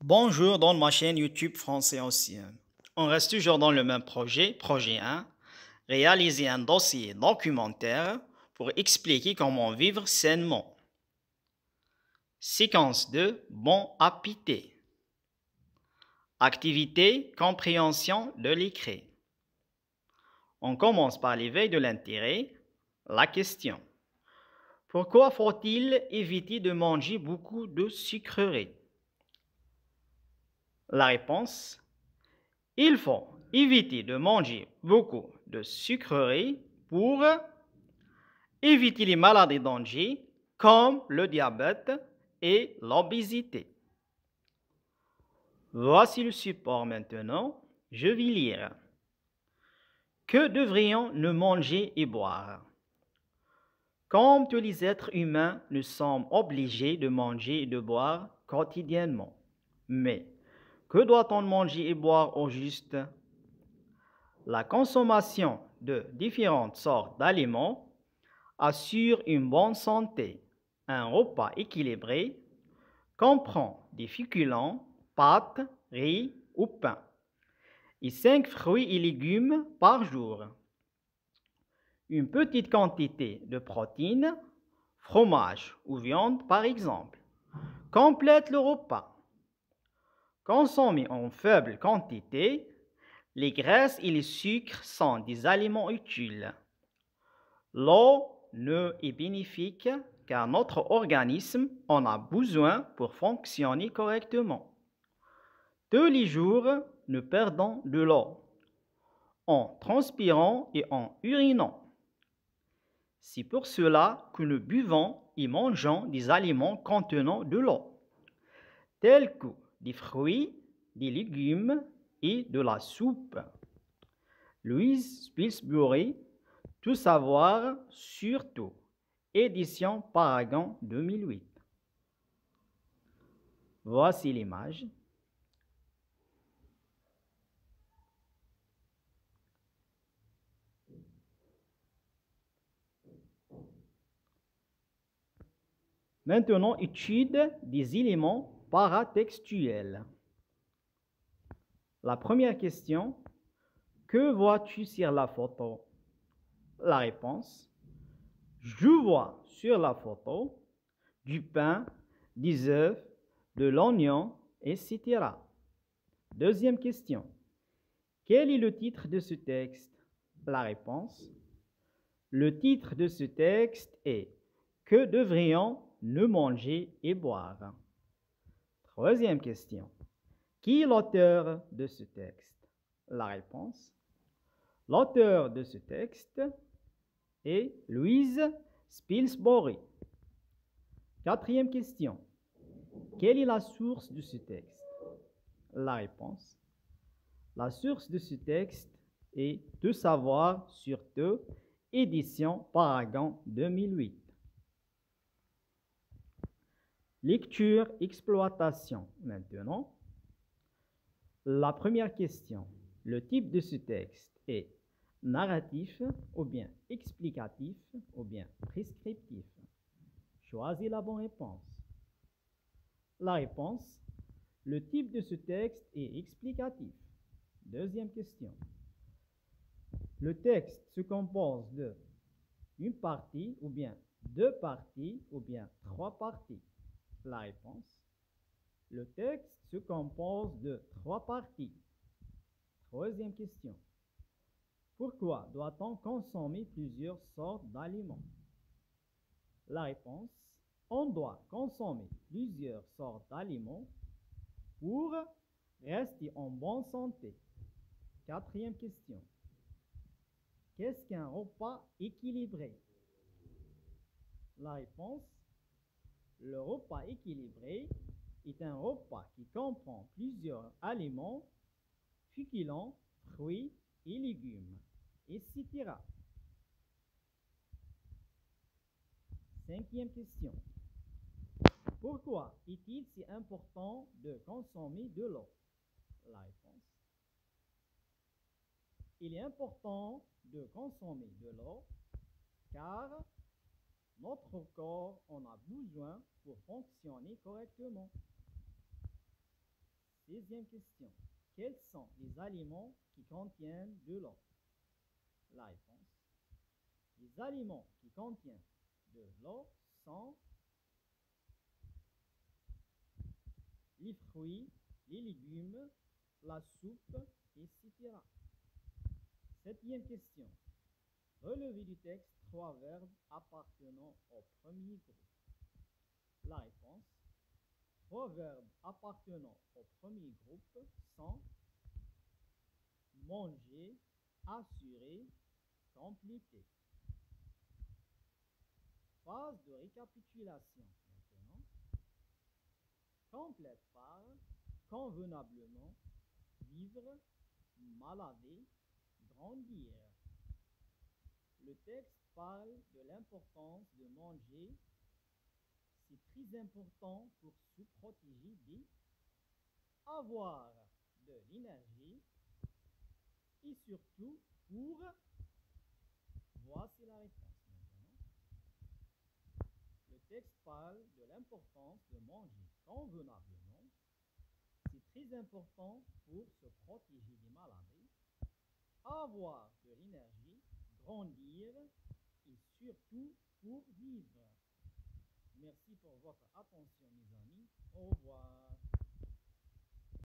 Bonjour dans ma chaîne YouTube Français ancien. On reste toujours dans le même projet 1, réaliser un dossier documentaire pour expliquer comment vivre sainement. Séquence 2, bon appétit. Activité, compréhension de l'écrit. On commence par l'éveil de l'intérêt, la question. Pourquoi faut-il éviter de manger beaucoup de sucreries? La réponse. Il faut éviter de manger beaucoup de sucreries pour éviter les maladies d'angers comme le diabète et l'obésité. Voici le support maintenant. Je vais lire. Que devrions-nous manger et boire? Comme tous les êtres humains, nous sommes obligés de manger et de boire quotidiennement. Mais que doit-on manger et boire au juste? La consommation de différentes sortes d'aliments assure une bonne santé. Un repas équilibré comprend des féculents, pâtes, riz ou pain, et 5 fruits et légumes par jour. Une petite quantité de protéines, fromage ou viande par exemple, complète le repas. Consommés en faible quantité, les graisses et les sucres sont des aliments utiles. L'eau est bénéfique car notre organisme en a besoin pour fonctionner correctement. Tous les jours, nous perdons de l'eau en transpirant et en urinant. C'est pour cela que nous buvons et mangeons des aliments contenant de l'eau, tels que des fruits, des légumes et de la soupe. Louise Spilsbury, Tout savoir sur tout. Édition Paragon 2008. Voici l'image. Maintenant, étude des éléments paratextuels. La première question, que vois-tu sur la photo? La réponse, je vois sur la photo du pain, des œufs, de l'oignon, etc. Deuxième question, quel est le titre de ce texte? La réponse, le titre de ce texte est que devrions-nous manger et boire? Troisième question. Qui est l'auteur de ce texte? La réponse. L'auteur de ce texte est Louise Spilsbury. Quatrième question. Quelle est la source de ce texte? La réponse. La source de ce texte est Tout savoir sur tout, édition Paragon 2008. Lecture, exploitation. Maintenant, la première question. Le type de ce texte est narratif ou bien explicatif ou bien prescriptif. Choisis la bonne réponse. La réponse. Le type de ce texte est explicatif. Deuxième question. Le texte se compose de une partie ou bien deux parties ou bien trois parties. La réponse. Le texte se compose de trois parties. Troisième question. Pourquoi doit-on consommer plusieurs sortes d'aliments? La réponse. On doit consommer plusieurs sortes d'aliments pour rester en bonne santé. Quatrième question. Qu'est-ce qu'un repas équilibré? La réponse. Le repas équilibré est un repas qui comprend plusieurs aliments, féculents, fruits et légumes, etc. Cinquième question. Pourquoi est-il si important de consommer de l'eau? La réponse. Il est important de consommer de l'eau car notre corps en a besoin pour fonctionner correctement. 16e question. Quels sont les aliments qui contiennent de l'eau? La réponse. Les aliments qui contiennent de l'eau sont les fruits, les légumes, la soupe, etc. 7e question. Relevez du texte 3 verbes appartenant au premier groupe. La réponse. 3 verbes appartenant au premier groupe sont manger, assurer, compléter. Phase de récapitulation maintenant. Complète par convenablement, vivre, malader, grandir. Le texte parle de l'importance de manger. C'est très important pour se protéger des avoir de l'énergie et surtout pour voici la réponse maintenant. Le texte parle de l'importance de manger convenablement. C'est très important pour se protéger des maladies, avoir de l'énergie, grandir et surtout pour vivre. Merci pour votre attention, mes amis. Au revoir.